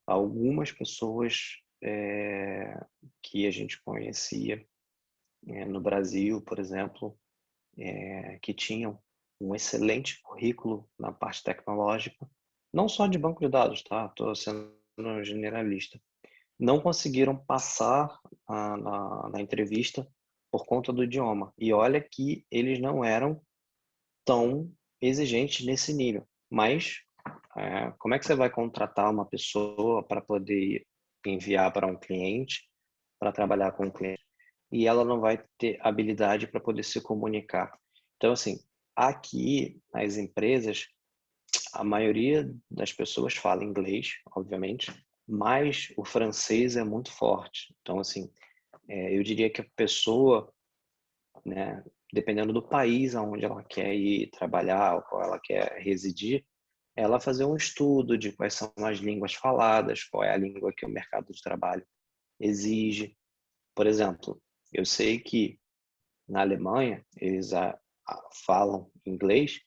[SPEAKER 1] algumas pessoas que a gente conhecia no Brasil, por exemplo, que tinham um excelente currículo na parte tecnológica, não só de banco de dados, tá? Estou sendo generalista. Não conseguiram passar na entrevista por conta do idioma. E olha que eles não eram tão exigentes nesse nível. Mas como é que você vai contratar uma pessoa para poder enviar para um cliente, para trabalhar com um cliente, e ela não vai ter habilidade para poder se comunicar? Então, assim, aqui nas empresas, a maioria das pessoas fala inglês, obviamente, mas o francês é muito forte. Então, assim, eu diria que a pessoa, né, dependendo do país aonde ela quer ir trabalhar, ou qual ela quer residir, ela fazer um estudo de quais são as línguas faladas, qual é a língua que o mercado de trabalho exige. Por exemplo, eu sei que na Alemanha eles falam inglês,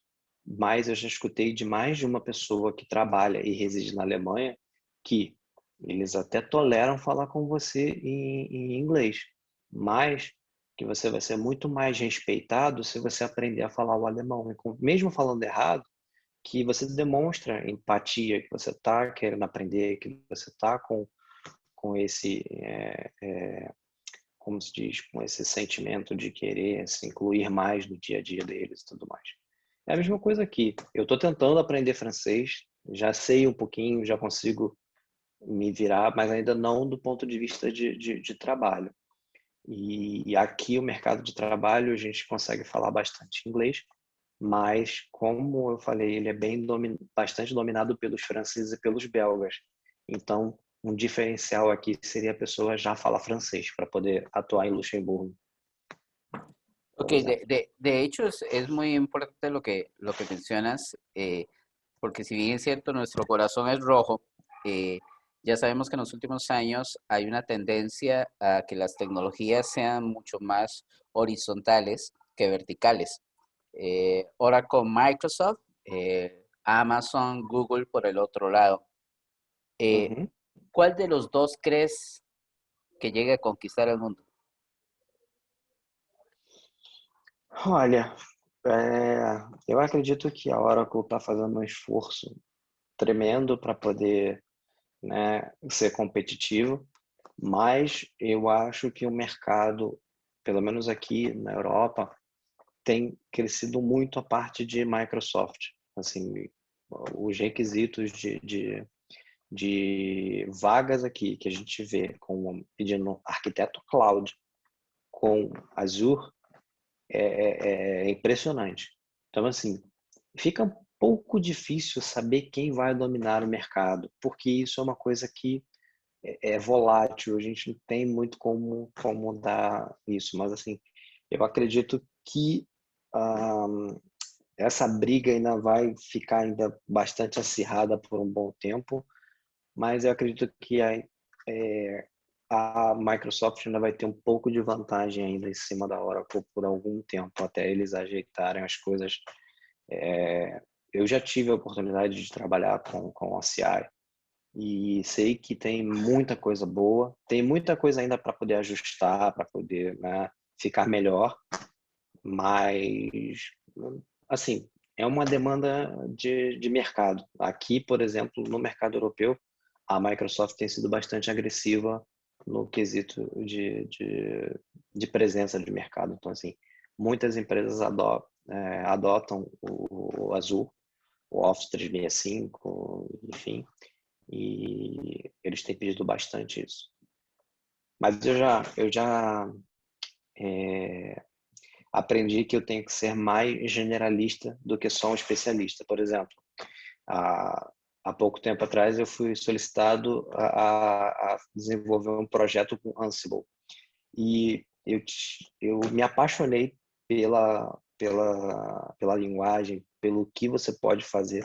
[SPEAKER 1] mas eu já escutei de mais de uma pessoa que trabalha e reside na Alemanha que eles até toleram falar com você em inglês, mas que você vai ser muito mais respeitado se você aprender a falar o alemão. Mesmo falando errado, que você demonstra empatia, que você está querendo aprender, que você está com esse, como se diz, com esse sentimento de querer se incluir mais no dia a dia deles e tudo mais. É a mesma coisa aqui. Eu estou tentando aprender francês, já sei um pouquinho, já consigo me virar, mas ainda não do ponto de vista de trabalho. E aqui o mercado de trabalho a gente consegue falar bastante inglês, mas como eu falei, ele é bastante dominado pelos franceses e pelos belgas. Então, um diferencial aqui seria a pessoa já falar francês para poder atuar em Luxemburgo, por
[SPEAKER 2] Ok,
[SPEAKER 1] exemplo.
[SPEAKER 2] de hecho es muy importante lo que mencionas, porque si bien es cierto, nuestro corazón es rojo, ya sabemos que en los últimos años hay una tendencia a que las tecnologías sean mucho más horizontales que verticales. Ahora con Microsoft, Amazon, Google por el otro lado. Eh,
[SPEAKER 1] Uhum.
[SPEAKER 2] ¿Cuál de los dos crees que llegue a conquistar el mundo?
[SPEAKER 1] Olha, eu acredito que a Oracle está fazendo um esforço tremendo para poder, né, ser competitivo, mas eu acho que o mercado, pelo menos aqui na Europa, tem crescido muito a parte de Microsoft. Assim, os requisitos de vagas aqui que a gente vê pedindo arquiteto cloud com Azure é impressionante. Então, assim, fica um pouco difícil saber quem vai dominar o mercado, porque isso é uma coisa que é volátil, a gente não tem muito como dar isso, mas assim, eu acredito que essa briga ainda vai ficar ainda bastante acirrada por um bom tempo, mas eu acredito que a Microsoft ainda vai ter um pouco de vantagem ainda em cima da Oracle por algum tempo, até eles ajeitarem as coisas. Eu já tive a oportunidade de trabalhar com a CI e sei que tem muita coisa boa, tem muita coisa ainda para poder ajustar, para poder, né, ficar melhor, mas assim, é uma demanda de mercado. Aqui, por exemplo, no mercado europeu, a Microsoft tem sido bastante agressiva no quesito de presença de mercado. Então, assim, muitas empresas adotam o Azure, o Office 365, enfim, e eles têm pedido bastante isso. Mas eu já aprendi que eu tenho que ser mais generalista do que só um especialista. Por exemplo, há pouco tempo atrás eu fui solicitado a desenvolver um projeto com Ansible. E eu me apaixonei pela linguagem, pelo que você pode fazer.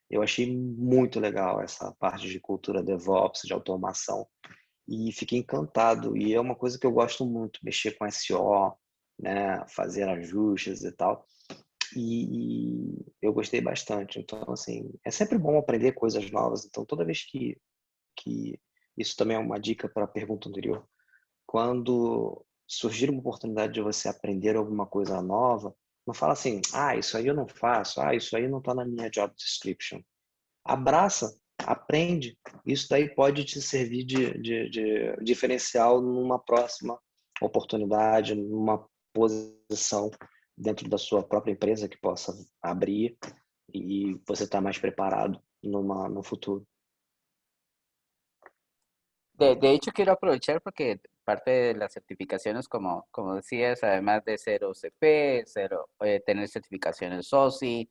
[SPEAKER 1] Eu achei muito legal essa parte de cultura DevOps, de automação, e fiquei encantado. E é uma coisa que eu gosto muito, mexer com SEO, né, fazer ajustes e tal. E eu gostei bastante. Então, assim, é sempre bom aprender coisas novas. Então, toda vez que isso também é uma dica para a pergunta anterior, quando surgir uma oportunidade de você aprender alguma coisa nova, não fala assim, isso aí eu não faço, isso aí não está na minha job description. Abraça, aprende. Isso daí pode te servir de diferencial numa próxima oportunidade, numa posição dentro da sua própria empresa que possa abrir e você está mais preparado no futuro.
[SPEAKER 2] De hecho, quiero aprovechar porque parte de las certificaciones, como decías, además de ser OCP, tener certificaciones SOSI,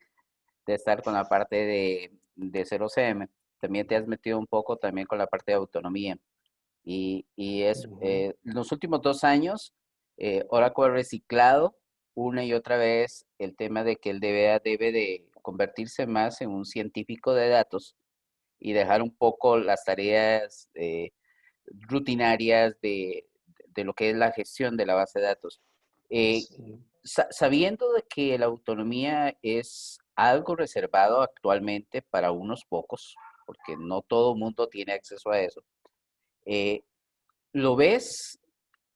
[SPEAKER 2] de estar con la parte de ser OCM, también te has metido un poco también con la parte de autonomía. Y
[SPEAKER 1] Uhum.
[SPEAKER 2] los últimos 2 años, Oracle ha reciclado una y otra vez el tema de que el DBA debe de convertirse más en un científico de datos y dejar un poco las tareas rutinarias de lo que es la gestión de la base de datos. Eh,
[SPEAKER 1] Sim.
[SPEAKER 2] Sabiendo de que la autonomía es algo reservado actualmente para unos pocos, porque no todo el mundo tiene acceso a eso, eh, ¿lo ves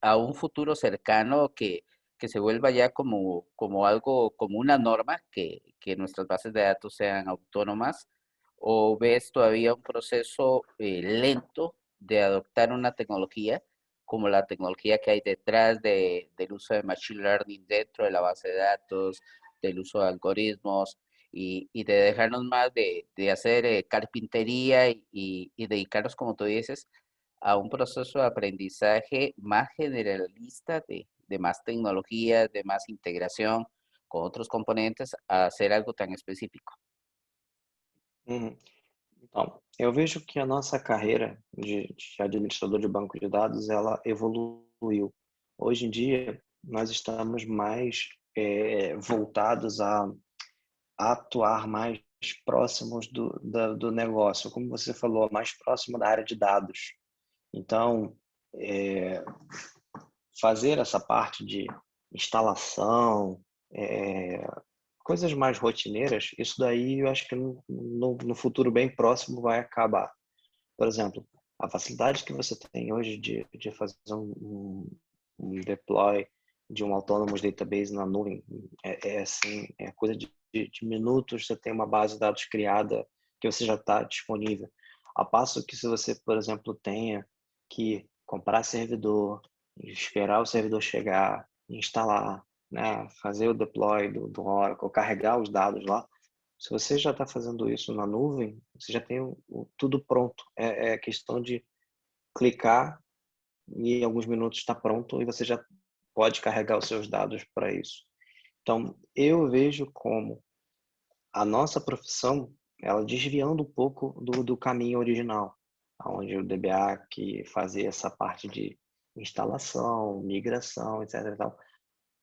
[SPEAKER 2] a un futuro cercano que se vuelva ya como algo, como una norma, que nuestras bases de datos sean autónomas? ¿O ves todavía un proceso lento de adoptar una tecnología como la tecnología que hay detrás del uso de Machine Learning dentro de la base de datos, del uso de algoritmos y de dejarnos más de hacer carpintería y dedicarnos, como tú dices, a un proceso de aprendizaje más generalista de más tecnologías, de más integración con otros componentes, a hacer algo tan específico?
[SPEAKER 1] Uhum. Então, eu vejo que a nossa carreira de administrador de banco de dados, ela evoluiu. Hoje em dia, nós estamos mais voltados a atuar mais próximos do negócio, como você falou, mais próximo da área de dados. Então, eh, fazer essa parte de instalação, eh, coisas mais rotineiras, isso daí eu acho que no futuro bem próximo vai acabar. Por exemplo, a facilidade que você tem hoje de fazer um deploy de um Autonomous Database na nuvem assim, é coisa de minutos, você tem uma base de dados criada que você já está disponível. A passo que se você, por exemplo, tenha que comprar servidor, esperar o servidor chegar, instalar, né, fazer o deploy do Oracle, carregar os dados lá, se você já está fazendo isso na nuvem, você já tem tudo pronto. É questão de clicar e em alguns minutos está pronto e você já pode carregar os seus dados para isso. Então, eu vejo como a nossa profissão, ela desviando um pouco do caminho original, onde o DBA que fazia essa parte de instalação, migração, etc. E tal.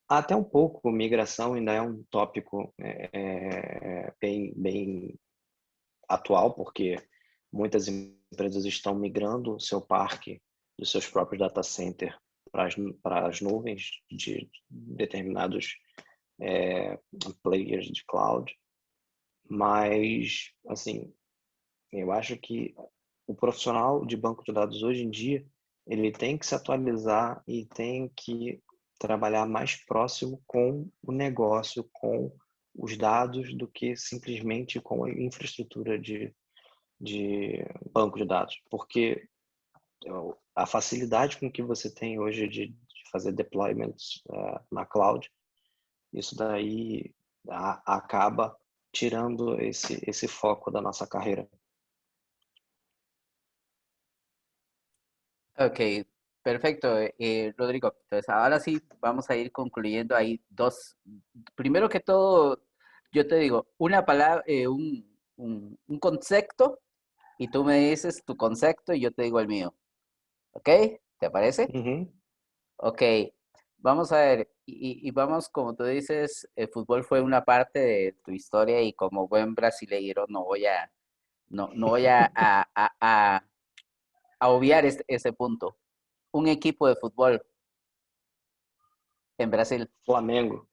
[SPEAKER 1] Até um pouco, migração ainda é um tópico bem atual, porque muitas empresas estão migrando o seu parque dos seus próprios data centers para as nuvens de determinados players de cloud. Mas, assim, eu acho que o profissional de banco de dados hoje em dia, ele tem que se atualizar e tem que trabalhar mais próximo com o negócio, com os dados, do que simplesmente com a infraestrutura de banco de dados, porque a facilidade com que você tem hoje de fazer deployments na cloud, isso daí acaba tirando esse foco da nossa carreira.
[SPEAKER 2] Ok, perfecto, Rodrigo. Entonces, ahora sí vamos a ir concluyendo ahí dos. Primero que todo, yo te digo una palabra, un concepto, y tú me dices tu concepto y yo te digo el mío. ¿Ok? ¿Te parece?
[SPEAKER 1] Uhum.
[SPEAKER 2] Ok, vamos a ver, y vamos, como tú dices, el fútbol fue una parte de tu historia y como buen brasileiro no voy a obviar ese punto. Un equipo de fútbol en Brasil,
[SPEAKER 1] Flamengo,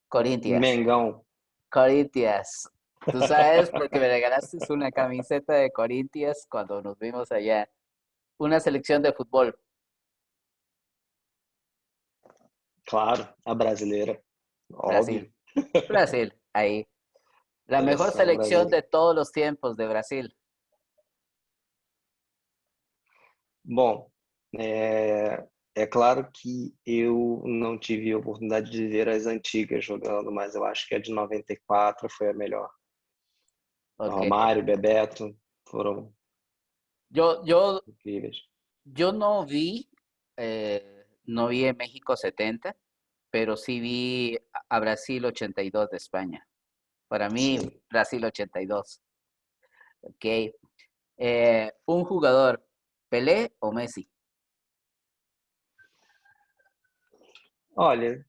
[SPEAKER 2] Corinthians.
[SPEAKER 1] Mengão.
[SPEAKER 2] Corinthians. Tú sabes porque me regalaste una camiseta de Corinthians cuando nos vimos allá. Una selección de fútbol,
[SPEAKER 1] Claro, a brasileira. Óbvio.
[SPEAKER 2] Brasil. Brasil, ahí. La mejor
[SPEAKER 1] Seleção
[SPEAKER 2] selección
[SPEAKER 1] brasileira.
[SPEAKER 2] de todos los tiempos de Brasil.
[SPEAKER 1] Bom, é claro que eu não tive a oportunidade de ver as antigas jogando, mas eu acho que a de 94 foi a melhor.
[SPEAKER 2] Ok.
[SPEAKER 1] Romário, Bebeto foram
[SPEAKER 2] Yo, yo,
[SPEAKER 1] incríveis.
[SPEAKER 2] yo no vi en México 70, pero sí vi a Brasil 82 de España. Para mí,
[SPEAKER 1] Sim.
[SPEAKER 2] Brasil 82. Ok. Un jugador, Pelé o Messi.
[SPEAKER 1] Olha,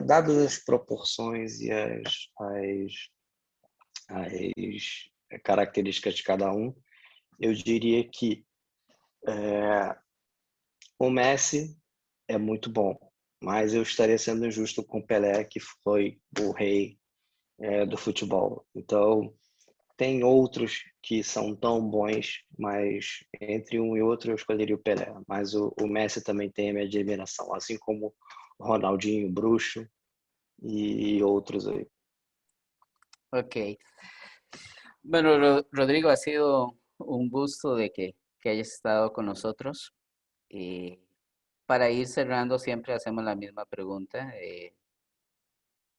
[SPEAKER 1] dadas as proporções e as características de cada um, eu diria que o Messi é muito bom, mas eu estaria sendo injusto com o Pelé, que foi o rei do futebol. Então, tem outros que são tão bons, mas entre um e outro eu escolheria o Pelé. Mas o Messi também tem a minha admiração, assim como o Ronaldinho, Bruxo e outros aí.
[SPEAKER 2] Ok. Bueno, Rodrigo, ha sido un gusto de que hayas estado con nosotros. Eh, para ir cerrando, siempre hacemos la misma pregunta.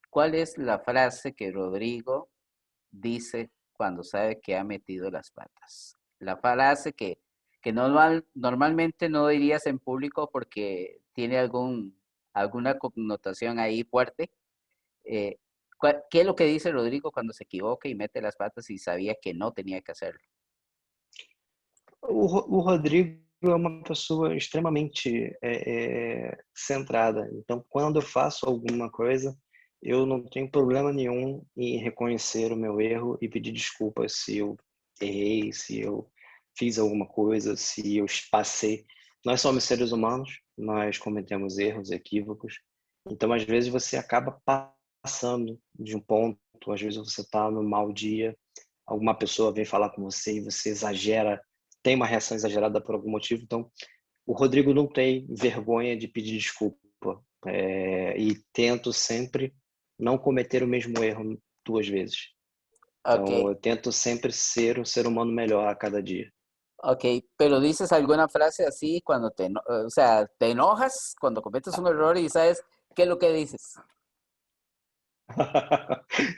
[SPEAKER 2] ¿Cuál es la frase que Rodrigo dice cuando sabe que ha metido las patas? La frase que normalmente no dirías en público porque tiene alguna connotación ahí fuerte. Eh, ¿Qué es lo que dice Rodrigo cuando se equivoca y mete las patas y sabía que no tenía que hacerlo?
[SPEAKER 1] O Rodrigo é uma pessoa extremamente centrada. Então, quando eu faço alguma coisa, eu não tenho problema nenhum em reconhecer o meu erro e pedir desculpas se eu errei, se eu fiz alguma coisa, se eu passei. Nós somos seres humanos, nós cometemos erros, equívocos. Então, às vezes, você acaba passando de um ponto, às vezes você está no mau dia, alguma pessoa vem falar com você e você exagera, tem uma reação exagerada por algum motivo. Então, o Rodrigo não tem vergonha de pedir desculpa. E tento sempre não cometer o mesmo erro duas vezes.
[SPEAKER 2] Ok,
[SPEAKER 1] Então, eu tento sempre ser um ser humano melhor a cada dia.
[SPEAKER 2] ok, pero dices alguna frase así cuando o sea, te enojas cuando cometes un error y sabes qué es lo que dices.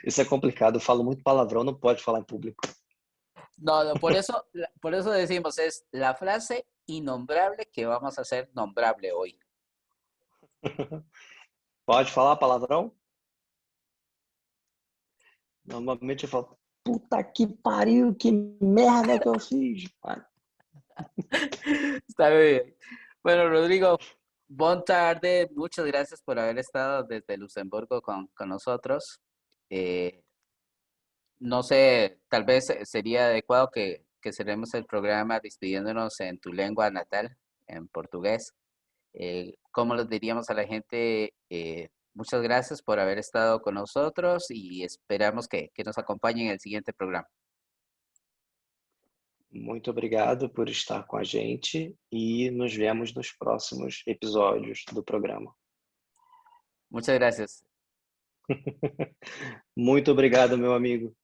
[SPEAKER 1] Isso é complicado, eu falo muito palavrão, não pode falar em público.
[SPEAKER 2] No, no, por eso decimos, es la frase innombrable que vamos a hacer nombrable hoy.
[SPEAKER 1] Pode falar palavrão? Normalmente eu falo, puta que pariu, que merda que eu fiz.
[SPEAKER 2] Está muy bien. Bueno, Rodrigo, buenas tardes. Muchas gracias por haber estado desde Luxemburgo con nosotros. Eh, no sé, tal vez sería adecuado que cerremos el programa despidiéndonos en tu lengua natal, en portugués. ¿Cómo les diríamos a la gente? Muchas gracias por haber estado con nosotros y esperamos que nos acompañen en el siguiente programa.
[SPEAKER 1] Muito obrigado por estar com a gente e nos vemos nos próximos episódios do programa.
[SPEAKER 2] Muchas gracias.
[SPEAKER 1] Muito obrigado, meu amigo.